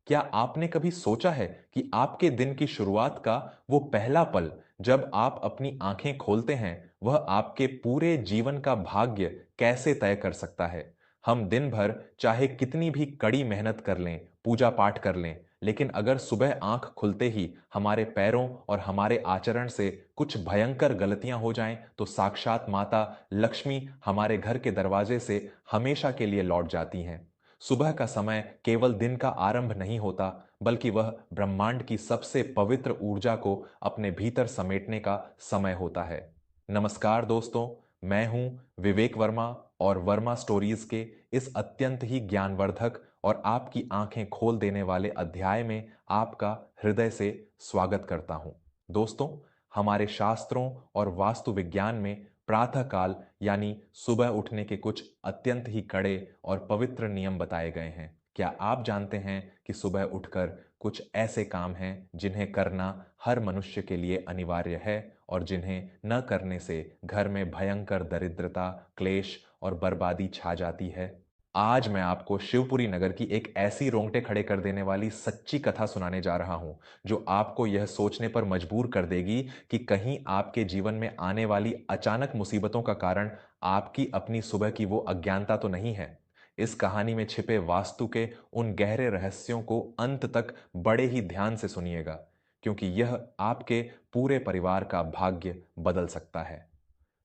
क्या आपने कभी सोचा है कि आपके दिन की शुरुआत का वो पहला पल जब आप अपनी आंखें खोलते हैं, वह आपके पूरे जीवन का भाग्य कैसे तय कर सकता है? हम दिन भर चाहे कितनी भी कड़ी मेहनत कर लें, पूजा पाठ कर लें, लेकिन अगर सुबह आंख खुलते ही हमारे पैरों और हमारे आचरण से कुछ भयंकर गलतियां हो जाएं, तो साक्षात माता लक्ष्मी हमारे घर के दरवाजे से हमेशा के लिए लौट जाती हैं। सुबह का समय केवल दिन का आरंभ नहीं होता, बल्कि वह ब्रह्मांड की सबसे पवित्र ऊर्जा को अपने भीतर समेटने का समय होता है। नमस्कार दोस्तों, मैं हूं विवेक वर्मा और वर्मा स्टोरीज के इस अत्यंत ही ज्ञानवर्धक और आपकी आंखें खोल देने वाले अध्याय में आपका हृदय से स्वागत करता हूं। दोस्तों, हमारे शास्त्रों और वास्तु विज्ञान में प्रातः काल यानी सुबह उठने के कुछ अत्यंत ही कड़े और पवित्र नियम बताए गए हैं। क्या आप जानते हैं कि सुबह उठकर कुछ ऐसे काम हैं जिन्हें करना हर मनुष्य के लिए अनिवार्य है और जिन्हें न करने से घर में भयंकर दरिद्रता, क्लेश और बर्बादी छा जाती है? आज मैं आपको शिवपुरी नगर की एक ऐसी रोंगटे खड़े कर देने वाली सच्ची कथा सुनाने जा रहा हूं, जो आपको यह सोचने पर मजबूर कर देगी कि कहीं आपके जीवन में आने वाली अचानक मुसीबतों का कारण आपकी अपनी सुबह की वो अज्ञानता तो नहीं है। इस कहानी में छिपे वास्तु के उन गहरे रहस्यों को अंत तक बड़े ही ध्यान से सुनिएगा, क्योंकि यह आपके पूरे परिवार का भाग्य बदल सकता है।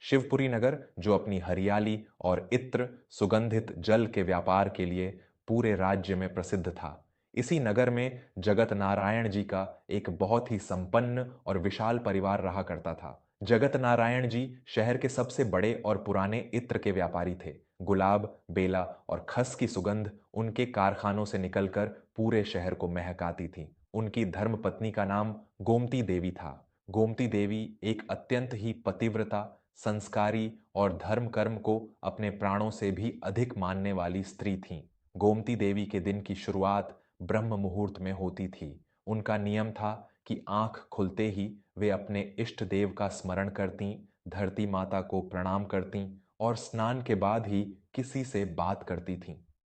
शिवपुरी नगर, जो अपनी हरियाली और इत्र सुगंधित जल के व्यापार के लिए पूरे राज्य में प्रसिद्ध था। इसी नगर में जगत नारायण जी का एक बहुत ही संपन्न और विशाल परिवार रहा करता था। जगत नारायण जी शहर के सबसे बड़े और पुराने इत्र के व्यापारी थे। गुलाब, बेला और खस की सुगंध उनके कारखानों से निकलकर पूरे शहर को महकाती थी। उनकी धर्मपत्नी का नाम गोमती देवी था। गोमती देवी एक अत्यंत ही पतिव्रता, संस्कारी और धर्म कर्म को अपने प्राणों से भी अधिक मानने वाली स्त्री थीं। गोमती देवी के दिन की शुरुआत ब्रह्म मुहूर्त में होती थी। उनका नियम था कि आंख खुलते ही वे अपने इष्ट देव का स्मरण करतीं, धरती माता को प्रणाम करतीं और स्नान के बाद ही किसी से बात करती थीं।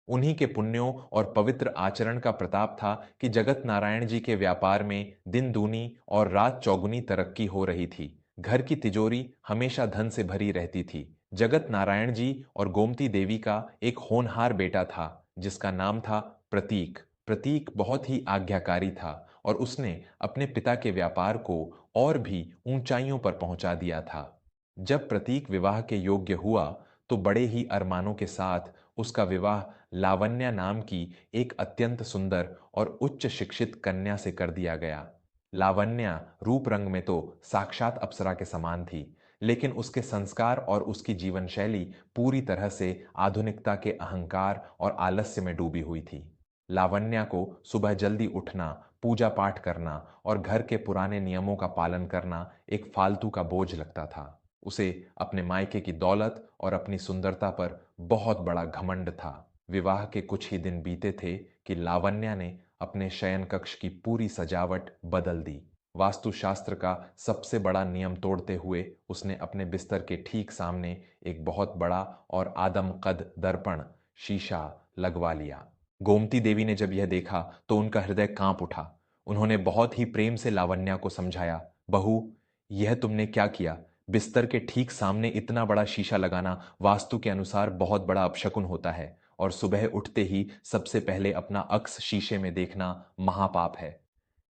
उन्हीं के पुण्यों और पवित्र आचरण का प्रताप था कि जगत नारायण जी के व्यापार में दिन दूनी और रात चौगुनी तरक्की हो रही थी। घर की तिजोरी हमेशा धन से भरी रहती थी। जगत नारायण जी और गोमती देवी का एक होनहार बेटा था, जिसका नाम था प्रतीक। प्रतीक बहुत ही आज्ञाकारी था और उसने अपने पिता के व्यापार को और भी ऊंचाइयों पर पहुंचा दिया था। जब प्रतीक विवाह के योग्य हुआ, तो बड़े ही अरमानों के साथ उसका विवाह लावण्या नाम की एक अत्यंत सुंदर और उच्च शिक्षित कन्या से कर दिया गया। लावण्या रूप रंग में तो साक्षात अप्सरा के समान थी, लेकिन उसके संस्कार और उसकी जीवन शैली पूरी तरह से आधुनिकता के अहंकार और आलस्य में डूबी हुई थी। लावण्या को सुबह जल्दी उठना, पूजा पाठ करना और घर के पुराने नियमों का पालन करना एक फालतू का बोझ लगता था। उसे अपने मायके की दौलत और अपनी सुंदरता पर बहुत बड़ा घमंड था। विवाह के कुछ ही दिन बीते थे कि लावण्या ने अपने शयन कक्ष की पूरी सजावट बदल दी। वास्तुशास्त्र का सबसे बड़ा नियम तोड़ते हुए उसने अपने बिस्तर के ठीक सामने एक बहुत बड़ा और आदमकद दर्पण शीशा लगवा लिया। गोमती देवी ने जब यह देखा तो उनका हृदय कांप उठा। उन्होंने बहुत ही प्रेम से लावण्या को समझाया, बहू, यह तुमने क्या किया? बिस्तर के ठीक सामने इतना बड़ा शीशा लगाना वास्तु के अनुसार बहुत बड़ा अपशकुन होता है, और सुबह उठते ही सबसे पहले अपना अक्स शीशे में देखना महापाप है।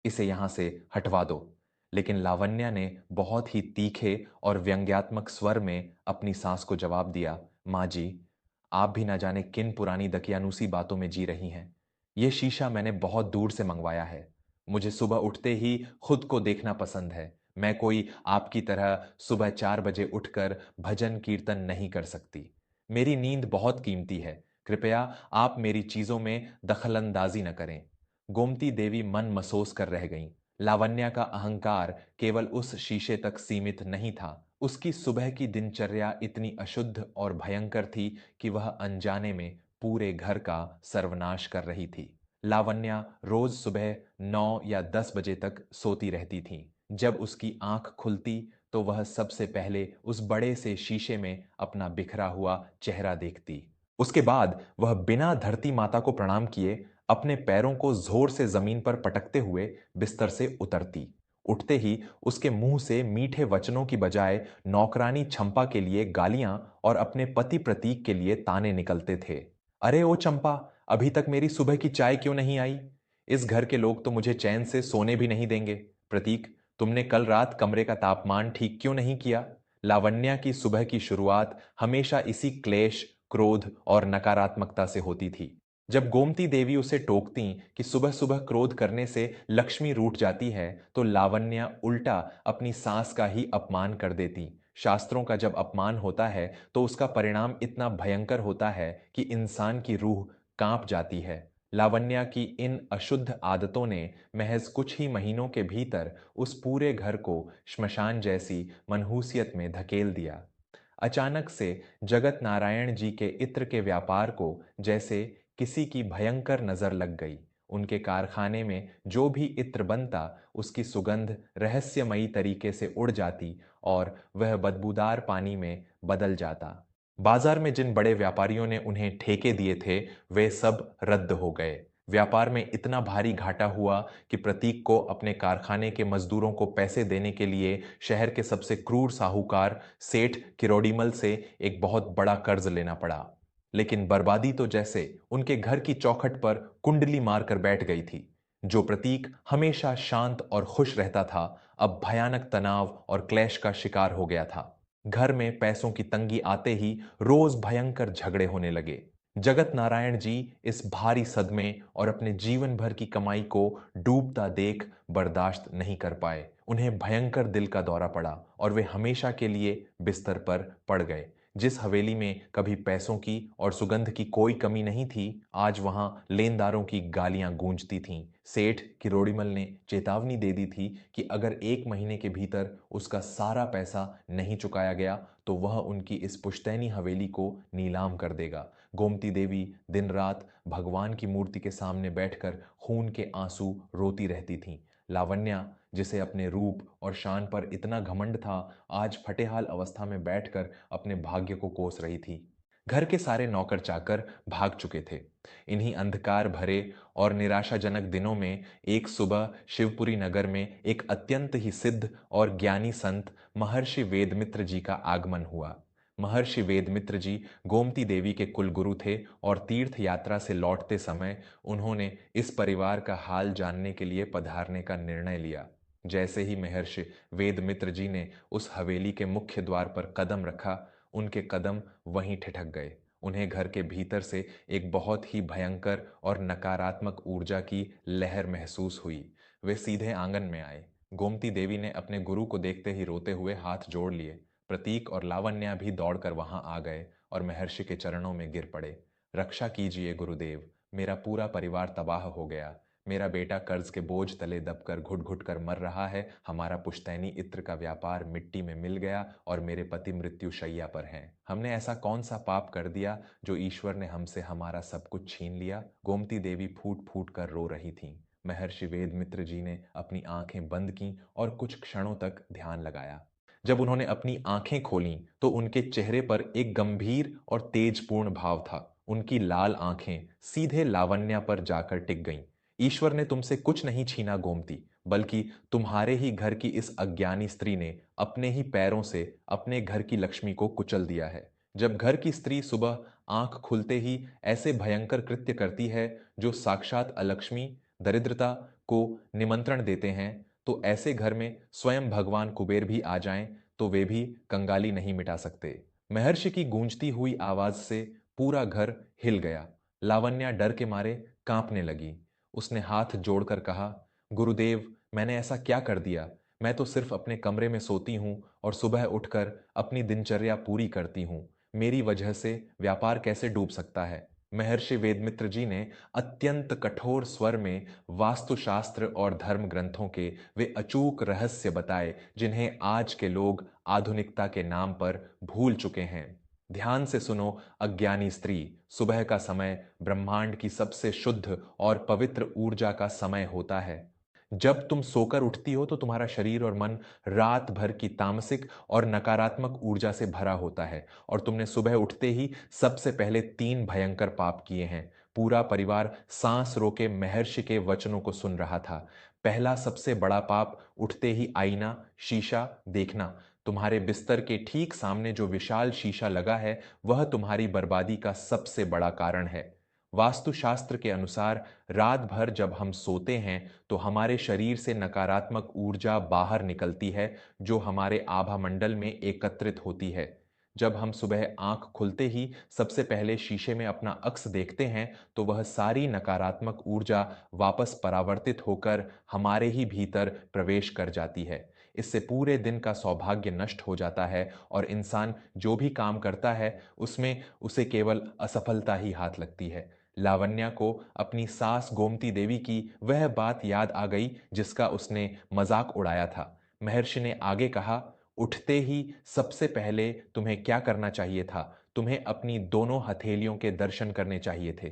इसे यहां से हटवा दो। लेकिन लावण्या ने बहुत ही तीखे और व्यंग्यात्मक स्वर में अपनी सास को जवाब दिया, माँ जी, आप भी ना जाने किन पुरानी दकियानूसी बातों में जी रही हैं। यह शीशा मैंने बहुत दूर से मंगवाया है। मुझे सुबह उठते ही खुद को देखना पसंद है। मैं कोई आपकी तरह सुबह 4 बजे उठकर भजन कीर्तन नहीं कर सकती। मेरी नींद बहुत कीमती है। कृपया आप मेरी चीजों में दखलंदाजी न करें। गोमती देवी मन मसोस कर रह गईं। लावण्या का अहंकार केवल उस शीशे तक सीमित नहीं था। उसकी सुबह की दिनचर्या इतनी अशुद्ध और भयंकर थी कि वह अनजाने में पूरे घर का सर्वनाश कर रही थी। लावण्या रोज सुबह 9 या 10 बजे तक सोती रहती थी। जब उसकी आंख खुलती तो वह सबसे पहले उस बड़े से शीशे में अपना बिखरा हुआ चेहरा देखती। उसके बाद वह बिना धरती माता को प्रणाम किए अपने पैरों को जोर से जमीन पर पटकते हुए बिस्तर से उतरती। उठते ही उसके मुंह से मीठे वचनों की बजाय नौकरानी चंपा के लिए गालियां और अपने पति प्रतीक के लिए ताने निकलते थे। अरे ओ चंपा, अभी तक मेरी सुबह की चाय क्यों नहीं आई? इस घर के लोग तो मुझे चैन से सोने भी नहीं देंगे। प्रतीक, तुमने कल रात कमरे का तापमान ठीक क्यों नहीं किया? लावण्या की सुबह की शुरुआत हमेशा इसी क्लेश, क्रोध और नकारात्मकता से होती थी। जब गोमती देवी उसे टोकती कि सुबह सुबह क्रोध करने से लक्ष्मी रूठ जाती है, तो लावण्या उल्टा अपनी सास का ही अपमान कर देती। शास्त्रों का जब अपमान होता है तो उसका परिणाम इतना भयंकर होता है कि इंसान की रूह कांप जाती है। लावण्या की इन अशुद्ध आदतों ने महज कुछ ही महीनों के भीतर उस पूरे घर को श्मशान जैसी मनहूसियत में धकेल दिया। अचानक से जगत नारायण जी के इत्र के व्यापार को जैसे किसी की भयंकर नजर लग गई। उनके कारखाने में जो भी इत्र बनता, उसकी सुगंध रहस्यमयी तरीके से उड़ जाती और वह बदबूदार पानी में बदल जाता। बाजार में जिन बड़े व्यापारियों ने उन्हें ठेके दिए थे, वे सब रद्द हो गए। व्यापार में इतना भारी घाटा हुआ कि प्रतीक को अपने कारखाने के मजदूरों को पैसे देने के लिए शहर के सबसे क्रूर साहूकार सेठ किरोड़ीमल से एक बहुत बड़ा कर्ज लेना पड़ा। लेकिन बर्बादी तो जैसे उनके घर की चौखट पर कुंडली मारकर बैठ गई थी। जो प्रतीक हमेशा शांत और खुश रहता था, अब भयानक तनाव और क्लेश का शिकार हो गया था। घर में पैसों की तंगी आते ही रोज भयंकर झगड़े होने लगे। जगत नारायण जी इस भारी सदमे और अपने जीवन भर की कमाई को डूबता देख बर्दाश्त नहीं कर पाए। उन्हें भयंकर दिल का दौरा पड़ा और वे हमेशा के लिए बिस्तर पर पड़ गए। जिस हवेली में कभी पैसों की और सुगंध की कोई कमी नहीं थी, आज वहां लेनदारों की गालियां गूंजती थीं। सेठ किरोड़ीमल ने चेतावनी दे दी थी कि अगर 1 महीने के भीतर उसका सारा पैसा नहीं चुकाया गया तो वह उनकी इस पुश्तैनी हवेली को नीलाम कर देगा। गोमती देवी दिन रात भगवान की मूर्ति के सामने बैठकर खून के आंसू रोती रहती थीं। लावण्या, जिसे अपने रूप और शान पर इतना घमंड था, आज फटेहाल अवस्था में बैठकर अपने भाग्य को कोस रही थी। घर के सारे नौकर चाकर भाग चुके थे। इन्हीं अंधकार भरे और निराशाजनक दिनों में एक सुबह शिवपुरी नगर में एक अत्यंत ही सिद्ध और ज्ञानी संत महर्षि वेदमित्र जी का आगमन हुआ। महर्षि वेदमित्र जी गोमती देवी के कुलगुरु थे और तीर्थ यात्रा से लौटते समय उन्होंने इस परिवार का हाल जानने के लिए पधारने का निर्णय लिया। जैसे ही महर्षि वेदमित्र जी ने उस हवेली के मुख्य द्वार पर कदम रखा, उनके कदम वहीं ठिठक गए। उन्हें घर के भीतर से एक बहुत ही भयंकर और नकारात्मक ऊर्जा की लहर महसूस हुई। वे सीधे आंगन में आए। गोमती देवी ने अपने गुरु को देखते ही रोते हुए हाथ जोड़ लिए। प्रतीक और लावण्या भी दौड़कर वहां आ गए और महर्षि के चरणों में गिर पड़े। रक्षा कीजिए गुरुदेव, मेरा पूरा परिवार तबाह हो गया। मेरा बेटा कर्ज के बोझ तले दबकर घुट घुट कर मर रहा है। हमारा पुश्तैनी इत्र का व्यापार मिट्टी में मिल गया और मेरे पति मृत्यु शैया पर हैं। हमने ऐसा कौन सा पाप कर दिया जो ईश्वर ने हमसे हमारा सब कुछ छीन लिया? गोमती देवी फूट फूट कर रो रही थीं। महर्षि वेदमित्र जी ने अपनी आंखें बंद की और कुछ क्षणों तक ध्यान लगाया। जब उन्होंने अपनी आंखें खोलीं तो उनके चेहरे पर एक गंभीर और तेजपूर्ण भाव था। उनकी लाल आंखें सीधे लावण्या पर जाकर टिक गईं। ईश्वर ने तुमसे कुछ नहीं छीना गोमती, बल्कि तुम्हारे ही घर की इस अज्ञानी स्त्री ने अपने ही पैरों से अपने घर की लक्ष्मी को कुचल दिया है। जब घर की स्त्री सुबह आंख खुलते ही ऐसे भयंकर कृत्य करती है जो साक्षात अलक्ष्मी दरिद्रता को निमंत्रण देते हैं, तो ऐसे घर में स्वयं भगवान कुबेर भी आ जाएं तो वे भी कंगाली नहीं मिटा सकते। महर्षि की गूंजती हुई आवाज से पूरा घर हिल गया। लावण्या डर के मारे कांपने लगी। उसने हाथ जोड़कर कहा, गुरुदेव, मैंने ऐसा क्या कर दिया? मैं तो सिर्फ अपने कमरे में सोती हूं और सुबह उठकर अपनी दिनचर्या पूरी करती हूं। मेरी वजह से व्यापार कैसे डूब सकता है? महर्षि वेदमित्र जी ने अत्यंत कठोर स्वर में वास्तुशास्त्र और धर्म ग्रंथों के वे अचूक रहस्य बताए जिन्हें आज के लोग आधुनिकता के नाम पर भूल चुके हैं। ध्यान से सुनो अज्ञानी स्त्री, सुबह का समय ब्रह्मांड की सबसे शुद्ध और पवित्र ऊर्जा का समय होता है। जब तुम सोकर उठती हो तो तुम्हारा शरीर और मन रात भर की तामसिक और नकारात्मक ऊर्जा से भरा होता है और तुमने सुबह उठते ही सबसे पहले 3 भयंकर पाप किए हैं। पूरा परिवार सांस रोके महर्षि के वचनों को सुन रहा था। पहला सबसे बड़ा पाप, उठते ही आईना, शीशा देखना। तुम्हारे बिस्तर के ठीक सामने जो विशाल शीशा लगा है, वह तुम्हारी बर्बादी का सबसे बड़ा कारण है। वास्तुशास्त्र के अनुसार रात भर जब हम सोते हैं तो हमारे शरीर से नकारात्मक ऊर्जा बाहर निकलती है, जो हमारे आभा मंडल में एकत्रित होती है। जब हम सुबह आंख खुलते ही सबसे पहले शीशे में अपना अक्स देखते हैं, तो वह सारी नकारात्मक ऊर्जा वापस परावर्तित होकर हमारे ही भीतर प्रवेश कर जाती है। इससे पूरे दिन का सौभाग्य नष्ट हो जाता है और इंसान जो भी काम करता है उसमें उसे केवल असफलता ही हाथ लगती है। लावण्या को अपनी सास गोमती देवी की वह बात याद आ गई जिसका उसने मजाक उड़ाया था। महर्षि ने आगे कहा, उठते ही सबसे पहले तुम्हें क्या करना चाहिए था? तुम्हें अपनी दोनों हथेलियों के दर्शन करने चाहिए थे।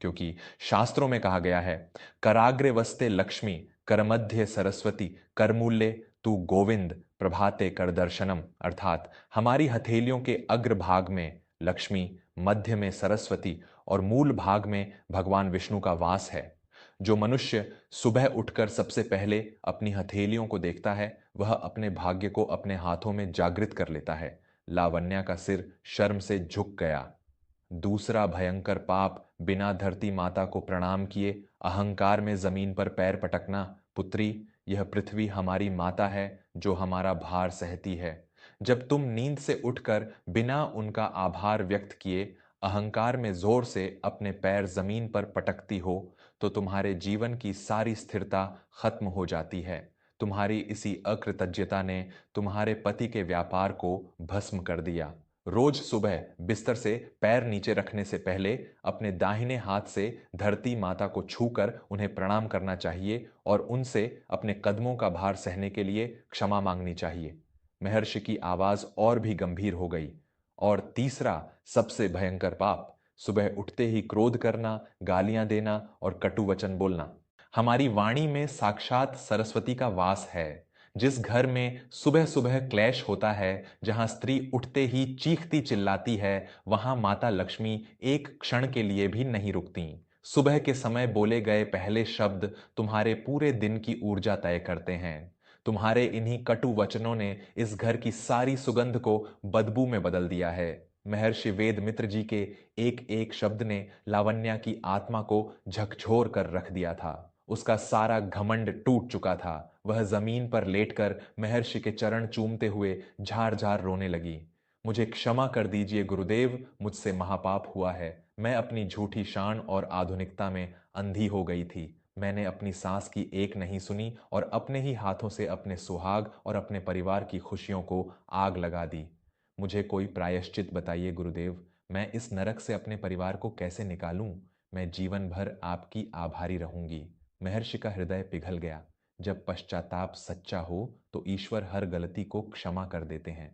क्योंकि शास्त्रों में कहा गया है, कराग्रे वस्ते लक्ष्मी, करमध्य सरस्वती, करमूल्य तू गोविंद, प्रभाते कर दर्शनम। अर्थात हमारी हथेलियों के अग्रभाग में लक्ष्मी, मध्य में सरस्वती और मूल भाग में भगवान विष्णु का वास है। जो मनुष्य सुबह उठकर सबसे पहले अपनी हथेलियों को देखता है, वह अपने भाग्य को अपने हाथों में जागृत कर लेता है। लावण्या का सिर शर्म से झुक गया। दूसरा भयंकर पाप, बिना धरती माता को प्रणाम किए अहंकार में जमीन पर पैर पटकना। पुत्री, यह पृथ्वी हमारी माता है जो हमारा भार सहती है। जब तुम नींद से उठकर बिना उनका आभार व्यक्त किए अहंकार में जोर से अपने पैर जमीन पर पटकती हो, तो तुम्हारे जीवन की सारी स्थिरता खत्म हो जाती है। तुम्हारी इसी अकृतज्ञता ने तुम्हारे पति के व्यापार को भस्म कर दिया। रोज सुबह बिस्तर से पैर नीचे रखने से पहले अपने दाहिने हाथ से धरती माता को छूकर उन्हें प्रणाम करना चाहिए और उनसे अपने कदमों का भार सहने के लिए क्षमा मांगनी चाहिए। महर्षि की आवाज और भी गंभीर हो गई। और तीसरा सबसे भयंकर पाप, सुबह उठते ही क्रोध करना, गालियां देना और कटु वचन बोलना। हमारी वाणी में साक्षात सरस्वती का वास है। जिस घर में सुबह सुबह क्लेश होता है, जहां स्त्री उठते ही चीखती चिल्लाती है, वहां माता लक्ष्मी एक क्षण के लिए भी नहीं रुकती। सुबह के समय बोले गए पहले शब्द तुम्हारे पूरे दिन की ऊर्जा तय करते हैं। तुम्हारे इन्हीं कटु वचनों ने इस घर की सारी सुगंध को बदबू में बदल दिया है। महर्षि वेद मित्र जी के एक एक शब्द ने लावण्या की आत्मा को झकझोर कर रख दिया था। उसका सारा घमंड टूट चुका था। वह जमीन पर लेटकर महर्षि के चरण चूमते हुए झार झार रोने लगी। मुझे क्षमा कर दीजिए गुरुदेव, मुझसे महापाप हुआ है। मैं अपनी झूठी शान और आधुनिकता में अंधी हो गई थी। मैंने अपनी सास की एक नहीं सुनी और अपने ही हाथों से अपने सुहाग और अपने परिवार की खुशियों को आग लगा दी। मुझे कोई प्रायश्चित बताइए गुरुदेव। मैं इस नरक से अपने परिवार को कैसे निकालूं? मैं जीवन भर आपकी आभारी रहूंगी। महर्षि का हृदय पिघल गया। जब पश्चाताप सच्चा हो तो ईश्वर हर गलती को क्षमा कर देते हैं।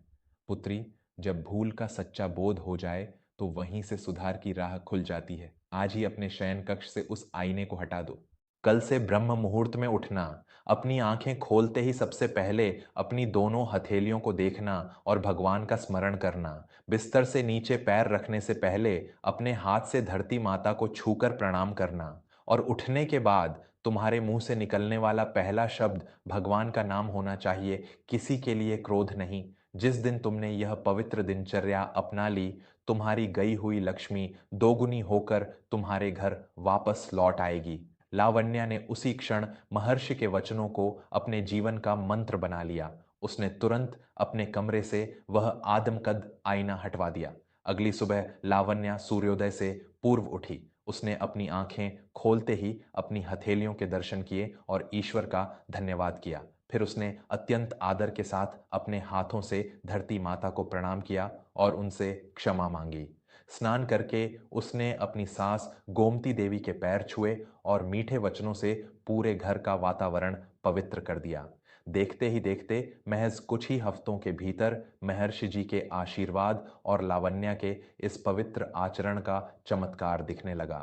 पुत्री, जब भूल का सच्चा बोध हो जाए तो वहीं से सुधार की राह खुल जाती है। आज ही अपने शयन कक्ष से उस आईने को हटा दो। कल से ब्रह्म मुहूर्त में उठना, अपनी आंखें खोलते ही सबसे पहले अपनी दोनों हथेलियों को देखना और भगवान का स्मरण करना। बिस्तर से नीचे पैर रखने से पहले अपने हाथ से धरती माता को छूकर प्रणाम करना और उठने के बाद तुम्हारे मुंह से निकलने वाला पहला शब्द भगवान का नाम होना चाहिए, किसी के लिए क्रोध नहीं। जिस दिन तुमने यह पवित्र दिनचर्या अपना ली, तुम्हारी गई हुई लक्ष्मी दोगुनी होकर तुम्हारे घर वापस लौट आएगी। लावण्या ने उसी क्षण महर्षि के वचनों को अपने जीवन का मंत्र बना लिया। उसने तुरंत अपने कमरे से वह आदमकद आईना हटवा दिया। अगली सुबह लावण्या सूर्योदय से पूर्व उठी। उसने अपनी आंखें खोलते ही अपनी हथेलियों के दर्शन किए और ईश्वर का धन्यवाद किया। फिर उसने अत्यंत आदर के साथ अपने हाथों से धरती माता को प्रणाम किया और उनसे क्षमा मांगी। स्नान करके उसने अपनी सास गोमती देवी के पैर छुए और मीठे वचनों से पूरे घर का वातावरण पवित्र कर दिया। देखते ही देखते महज कुछ ही हफ्तों के भीतर महर्षि जी के आशीर्वाद और लावण्या के इस पवित्र आचरण का चमत्कार दिखने लगा।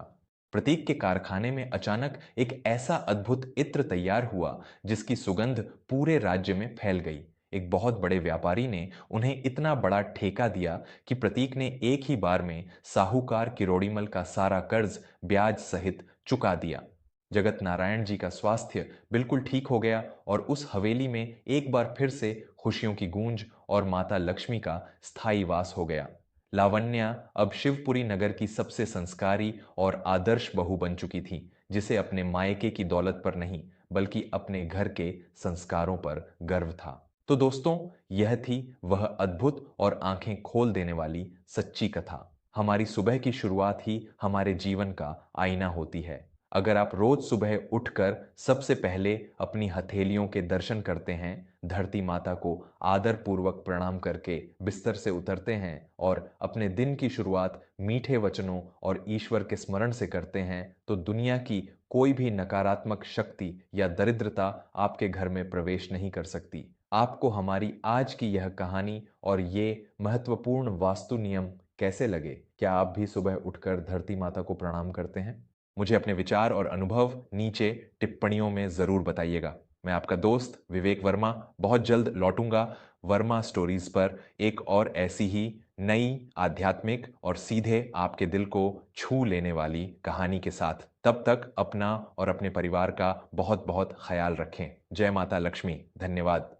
प्रतीक के कारखाने में अचानक एक ऐसा अद्भुत इत्र तैयार हुआ जिसकी सुगंध पूरे राज्य में फैल गई। एक बहुत बड़े व्यापारी ने उन्हें इतना बड़ा ठेका दिया कि प्रतीक ने एक ही बार में साहूकार किरोड़ीमल का सारा कर्ज ब्याज सहित चुका दिया। जगत नारायण जी का स्वास्थ्य बिल्कुल ठीक हो गया और उस हवेली में एक बार फिर से खुशियों की गूंज और माता लक्ष्मी का स्थायी वास हो गया। लावण्या अब शिवपुरी नगर की सबसे संस्कारी और आदर्श बहू बन चुकी थी, जिसे अपने मायके की दौलत पर नहीं बल्कि अपने घर के संस्कारों पर गर्व था। तो दोस्तों, यह थी वह अद्भुत और आंखें खोल देने वाली सच्ची कथा। हमारी सुबह की शुरुआत ही हमारे जीवन का आईना होती है। अगर आप रोज सुबह उठकर सबसे पहले अपनी हथेलियों के दर्शन करते हैं, धरती माता को आदर पूर्वक प्रणाम करके बिस्तर से उतरते हैं और अपने दिन की शुरुआत मीठे वचनों और ईश्वर के स्मरण से करते हैं, तो दुनिया की कोई भी नकारात्मक शक्ति या दरिद्रता आपके घर में प्रवेश नहीं कर सकती। आपको हमारी आज की यह कहानी और ये महत्वपूर्ण वास्तु नियम कैसे लगे? क्या आप भी सुबह उठकर धरती माता को प्रणाम करते हैं? मुझे अपने विचार और अनुभव नीचे टिप्पणियों में ज़रूर बताइएगा। मैं आपका दोस्त विवेक वर्मा बहुत जल्द लौटूंगा वर्मा स्टोरीज पर एक और ऐसी ही नई आध्यात्मिक और सीधे आपके दिल को छू लेने वाली कहानी के साथ। तब तक अपना और अपने परिवार का बहुत बहुत ख्याल रखें। जय माता लक्ष्मी। धन्यवाद।